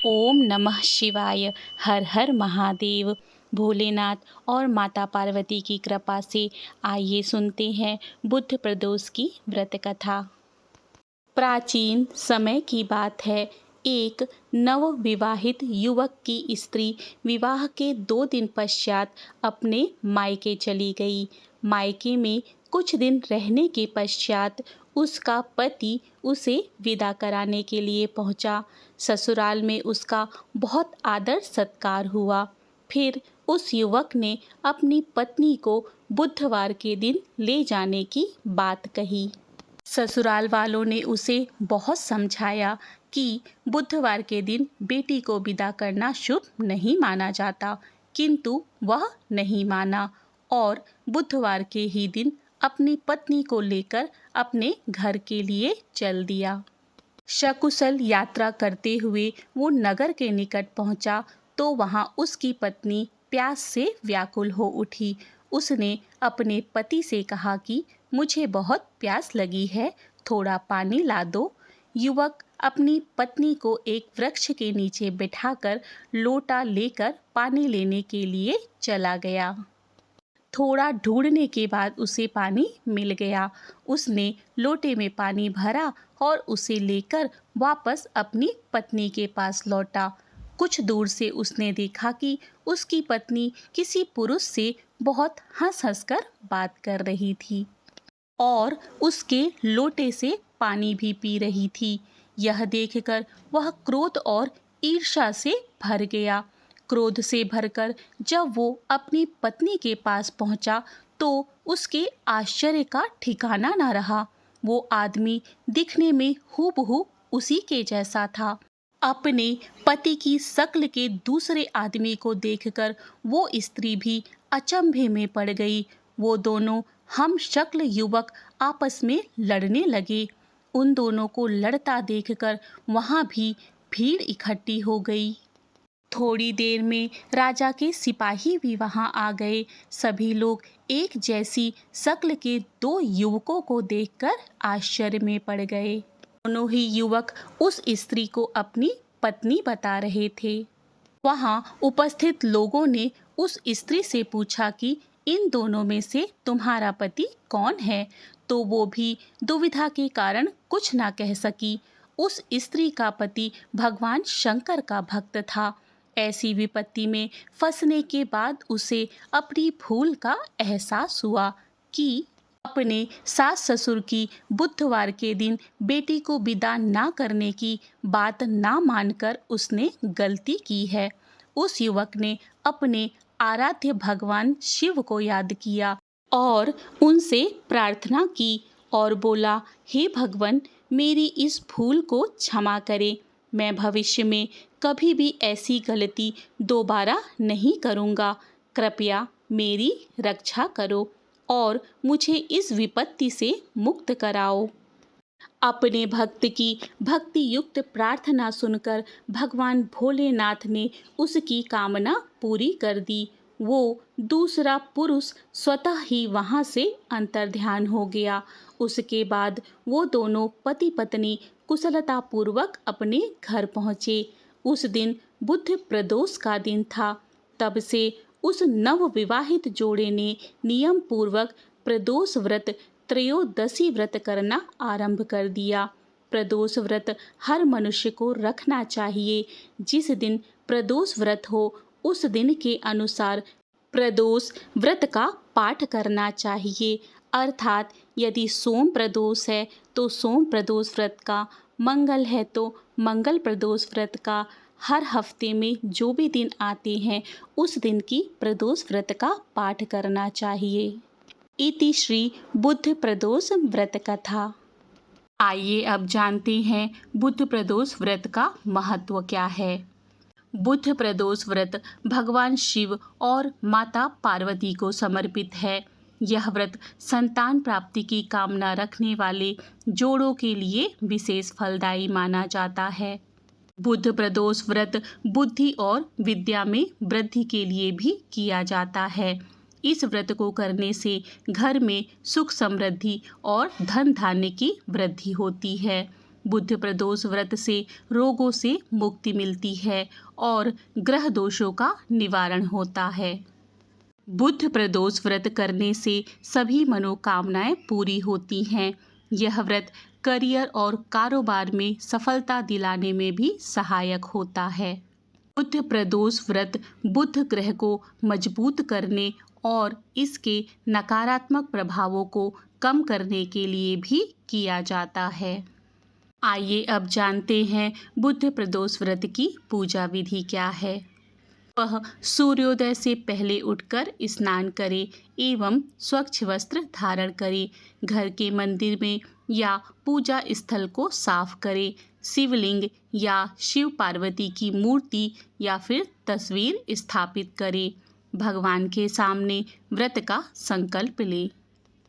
ओम नमः शिवाय। हर हर महादेव। भोलेनाथ और माता पार्वती की कृपा से आइए सुनते हैं बुद्ध प्रदोष की व्रत कथा। प्राचीन समय की बात है। एक नवविवाहित युवक की स्त्री विवाह के 2 दिन पश्चात अपने मायके चली गई। मायके में कुछ दिन रहने के पश्चात उसका पति उसे विदा कराने के लिए पहुंचा। ससुराल में उसका बहुत आदर सत्कार हुआ। फिर उस युवक ने अपनी पत्नी को बुधवार के दिन ले जाने की बात कही। ससुराल वालों ने उसे बहुत समझाया कि बुधवार के दिन बेटी को विदा करना शुभ नहीं माना जाता, किंतु वह नहीं माना और बुधवार के ही दिन अपनी पत्नी को लेकर अपने घर के लिए चल दिया। सकुशल यात्रा करते हुए वो नगर के निकट पहुंचा तो वहां उसकी पत्नी प्यास से व्याकुल हो उठी। उसने अपने पति से कहा कि मुझे बहुत प्यास लगी है, थोड़ा पानी ला दो। युवक अपनी पत्नी को एक वृक्ष के नीचे बिठाकर लोटा लेकर पानी लेने के लिए चला गया। थोड़ा ढूंढने के बाद उसे पानी मिल गया। उसने लोटे में पानी भरा और उसे लेकर वापस अपनी पत्नी के पास लौटा। कुछ दूर से उसने देखा कि उसकी पत्नी किसी पुरुष से बहुत हंस-हंस कर बात कर रही थी और उसके लोटे से पानी भी पी रही थी। यह देखकर वह क्रोध और ईर्ष्या से भर गया। क्रोध से भरकर जब वो अपनी पत्नी के पास पहुंचा तो उसके आश्चर्य का ठिकाना न रहा। वो आदमी दिखने में हूबहू उसी के जैसा था। अपने पति की शक्ल के दूसरे आदमी को देखकर वो स्त्री भी अचंभे में पड़ गई। वो दोनों हम शक्ल युवक आपस में लड़ने लगे। उन दोनों को लड़ता देखकर वहां भी भीड़ इकट्ठी हो गई। थोड़ी देर में राजा के सिपाही भी वहां आ गए। सभी लोग एक जैसी शक्ल के 2 युवकों को देखकर आश्चर्य में पड़ गए। दोनों ही युवक उस स्त्री को अपनी पत्नी बता रहे थे। वहां उपस्थित लोगों ने उस स्त्री से पूछा कि इन दोनों में से तुम्हारा पति कौन है, तो वो भी दुविधा के कारण कुछ ना कह सकी। उस स्त्री का पति भगवान शंकर का भक्त था। ऐसी विपत्ति में फंसने के बाद उसे अपनी भूल का एहसास हुआ कि अपने सास ससुर की बुधवार के दिन बेटी को विदा ना करने की बात ना मानकर उसने गलती की है। उस युवक ने अपने आराध्य भगवान शिव को याद किया और उनसे प्रार्थना की और बोला, हे भगवान, मेरी इस भूल को क्षमा करें। मैं भविष्य में कभी भी ऐसी गलती दोबारा नहीं करूँगा। कृपया मेरी रक्षा करो और मुझे इस विपत्ति से मुक्त कराओ। अपने भक्त की भक्ति युक्त प्रार्थना सुनकर भगवान भोलेनाथ ने उसकी कामना पूरी कर दी। वो दूसरा पुरुष स्वतः ही वहां से अंतर्ध्यान हो गया। उसके बाद वो दोनों पति पत्नी कुशलतापूर्वक अपने घर पहुँचे। उस दिन बुद्ध प्रदोष का दिन था। तब से उस नवविवाहित जोड़े ने नियम पूर्वक प्रदोष व्रत त्रयोदशी व्रत करना आरंभ कर दिया। प्रदोष व्रत हर मनुष्य को रखना चाहिए। जिस दिन प्रदोष व्रत हो उस दिन के अनुसार प्रदोष व्रत का पाठ करना चाहिए। अर्थात यदि सोम प्रदोष है तो सोम प्रदोष व्रत का, मंगल है तो मंगल प्रदोष व्रत का, हर हफ्ते में जो भी दिन आते हैं उस दिन की प्रदोष व्रत का पाठ करना चाहिए। इति श्री बुद्ध प्रदोष व्रत कथा। आइए अब जानते हैं बुद्ध प्रदोष व्रत का महत्व क्या है। बुद्ध प्रदोष व्रत भगवान शिव और माता पार्वती को समर्पित है। यह व्रत संतान प्राप्ति की कामना रखने वाले जोड़ों के लिए विशेष फलदायी माना जाता है। बुद्ध प्रदोष व्रत बुद्धि और विद्या में वृद्धि के लिए भी किया जाता है। इस व्रत को करने से घर में सुख समृद्धि और धन धान्य की वृद्धि होती है। बुध प्रदोष व्रत से रोगों से मुक्ति मिलती है और ग्रह दोषों का निवारण होता है। बुध प्रदोष व्रत करने से सभी मनोकामनाएं पूरी होती हैं। यह व्रत करियर और कारोबार में सफलता दिलाने में भी सहायक होता है। बुध प्रदोष व्रत बुध ग्रह को मजबूत करने और इसके नकारात्मक प्रभावों को कम करने के लिए भी किया जाता है। आइए अब जानते हैं बुध प्रदोष व्रत की पूजा विधि क्या है। वह सूर्योदय से पहले उठकर स्नान करे एवं स्वच्छ वस्त्र धारण करे, घर के मंदिर में या पूजा स्थल को साफ करे, शिवलिंग या शिव पार्वती की मूर्ति या फिर तस्वीर स्थापित करे, भगवान के सामने व्रत का संकल्प ले।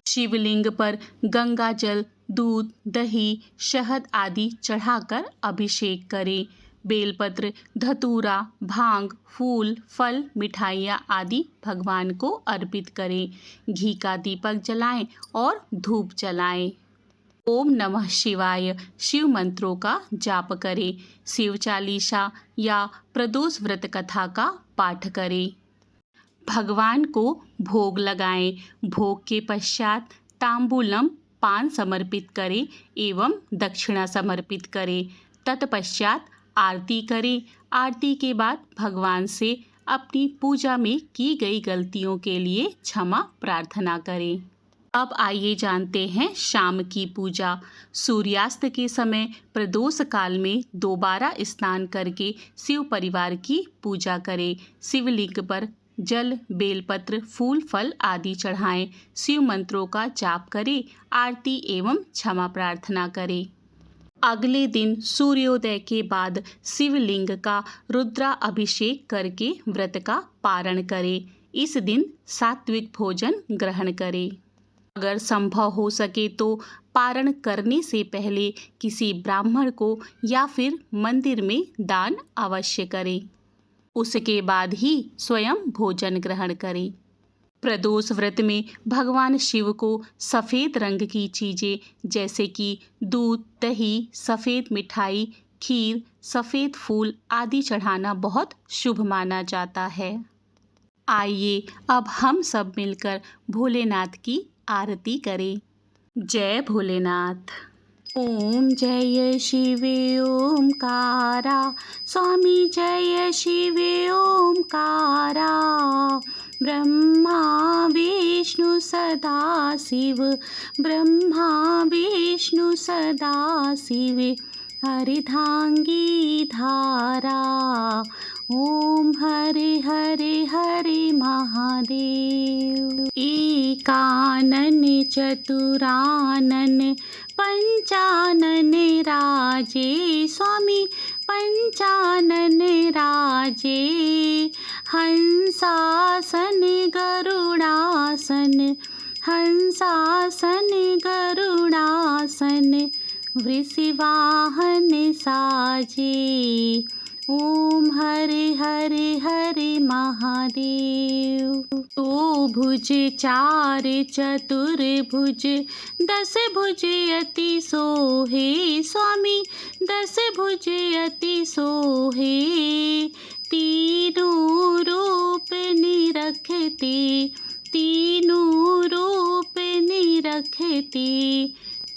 शिवलिंग पर गंगा जल, दूध, दही, शहद आदि चढ़ाकर अभिषेक करे। बेलपत्र, धतूरा, भांग, फूल, फल, मिठाइयाँ आदि भगवान को अर्पित करें। घी का दीपक जलाएं और धूप जलाएं। ओम नमः शिवाय शिव मंत्रों का जाप करें। शिव चालीसा या प्रदोष व्रत कथा का पाठ करें। भगवान को भोग लगाएं। भोग के पश्चात तांबूलम, पान समर्पित करें एवं दक्षिणा समर्पित करें। तत्पश्चात आरती करें। आरती के बाद भगवान से अपनी पूजा में की गई गलतियों के लिए क्षमा प्रार्थना करें। अब आइए जानते हैं शाम की पूजा। सूर्यास्त के समय प्रदोष काल में दोबारा स्नान करके शिव परिवार की पूजा करें। शिवलिंग पर जल, बेलपत्र, फूल, फल आदि चढ़ाएं। शिव मंत्रों का जाप करें। आरती एवं क्षमा प्रार्थना करें। अगले दिन सूर्योदय के बाद शिवलिंग का रुद्रा अभिषेक करके व्रत का पारण करें। इस दिन सात्विक भोजन ग्रहण करें। अगर संभव हो सके तो पारण करने से पहले किसी ब्राह्मण को या फिर मंदिर में दान अवश्य करें। उसके बाद ही स्वयं भोजन ग्रहण करें। प्रदोष व्रत में भगवान शिव को सफ़ेद रंग की चीज़ें जैसे कि दूध, दही, सफ़ेद मिठाई, खीर, सफ़ेद फूल आदि चढ़ाना बहुत शुभ माना जाता है। आइए अब हम सब मिलकर भोलेनाथ की आरती करें। जय भोलेनाथ। ओम जय शिवे ओमकारा, स्वामी जय शिवे ओमकारा। ब्रह्मा विष्णु सदा शिव, ब्रह्मा विष्णु सदा शिव, हरिधांगी धारा। ओम हरे हरे हरे महादेव। एकानन चतुरानन पंचानन राजे, स्वामी पंचानन राजे। हंसासन गरुड़ासन, हंसासन गरुड़ासन, वृषवाहन साजे। ओम हरे हरे हरे महादेव। तो भुज चार चतुर्भुज, दस भुज अति सोहे, स्वामी दस भुज अति सोहे। तीनों रूप निरखते, तीनों रूप निरखते,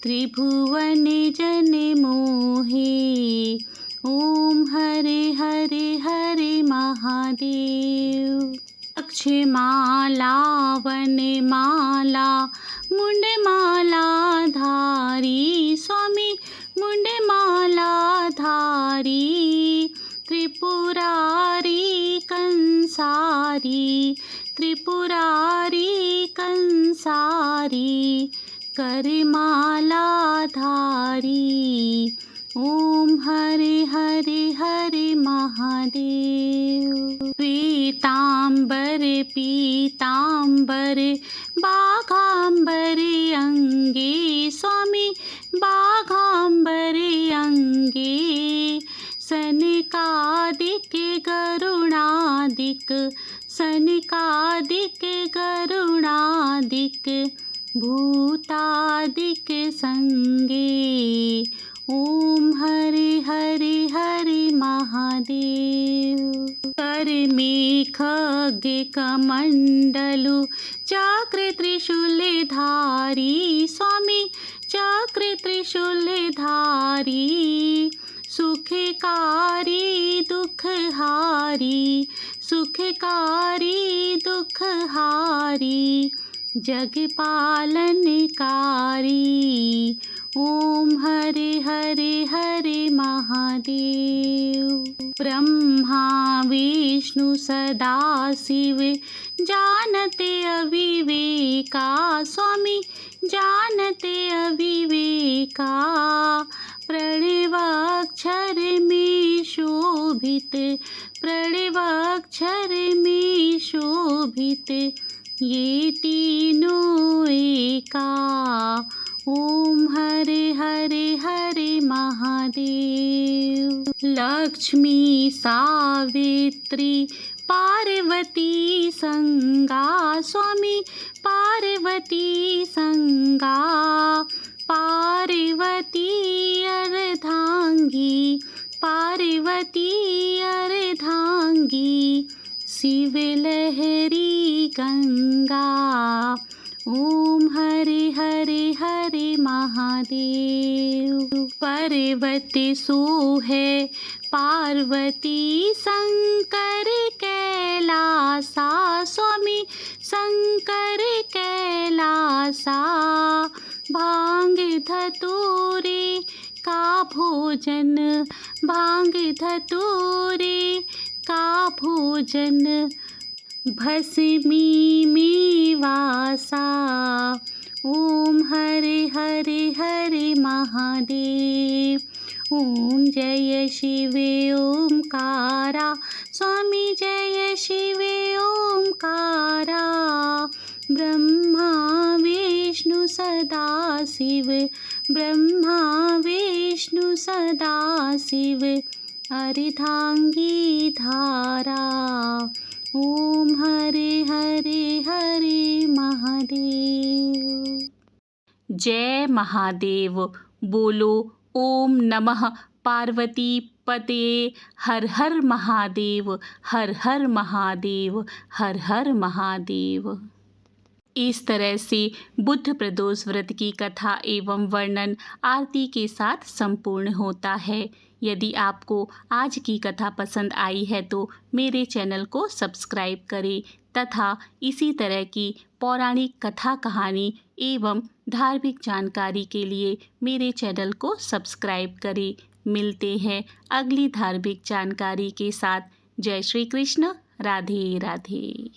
त्रिभुवन जन मोहे। ओम हरे हरे हरे महादेव। अक्षमाला वनमाला, मुंडमाला धारी, स्वामी मुंडमाला धारी। त्रिपुरारी कंसारी, त्रिपुरारी कंसारी, करमाला धारी। ओम हरे हरे हरे महादेव। पीतांबर पीतांबर, बाघांबर अंगे, स्वामी बाघांबर अंगे। सनकादिक गरुणादिक, सनकादिक गरुणादिक, भूतादिक संगे। ओम हरे हरे हरे महादेव। कर में खड्ग कमंडलु चक्र त्रिशूल धारी स्वामी चक्र त्रिशूल धारी। सुखकारी दुखहारी सुखकारी दुखहारी जग पालनकारी। ओम हरे हरे हरे महादेव। ब्रह्मा विष्णु सदा शिव जानते अविवेका स्वामी जानते अविवेका। प्रणवाक्षर में शोभित प्रणवाक्षर में शोभित ये तीनों एका। ओम हरे हरे हरे महादेव। लक्ष्मी सावित्री पार्वती संगा स्वामी पार्वती संगा। पार्वती अर्धांगी पार्वती अर्धांगी शिव लहरी गंगा। ओम हरे हरे हरे महादेव। पर्वत सोहे पार्वती शंकर कैलासा स्वामी शंकर कैलासा। भांग धतूरे का भोजन भांग धतूरे का भोजन भस्मी में वासा। ओम हरे हरे हरे महादेव। ओम जय शिव ओमकारा स्वामी जय शिव ओमकारा। ब्रह्मा विष्णु सदा शिव ब्रह्मा विष्णु सदा शिव अर्धांगी धारा। ओम हरे हरे हरे महादेव। जय महादेव। बोलो ओम नमः पार्वती पते। हर हर महादेव हर हर महादेव हर हर महादेव। इस तरह से बुद्ध प्रदोष व्रत की कथा एवं वर्णन आरती के साथ संपूर्ण होता है। यदि आपको आज की कथा पसंद आई है तो मेरे चैनल को सब्सक्राइब करें तथा इसी तरह की पौराणिक कथा कहानी एवं धार्मिक जानकारी के लिए मेरे चैनल को सब्सक्राइब करें। मिलते हैं अगली धार्मिक जानकारी के साथ। जय श्री कृष्ण। राधे राधे।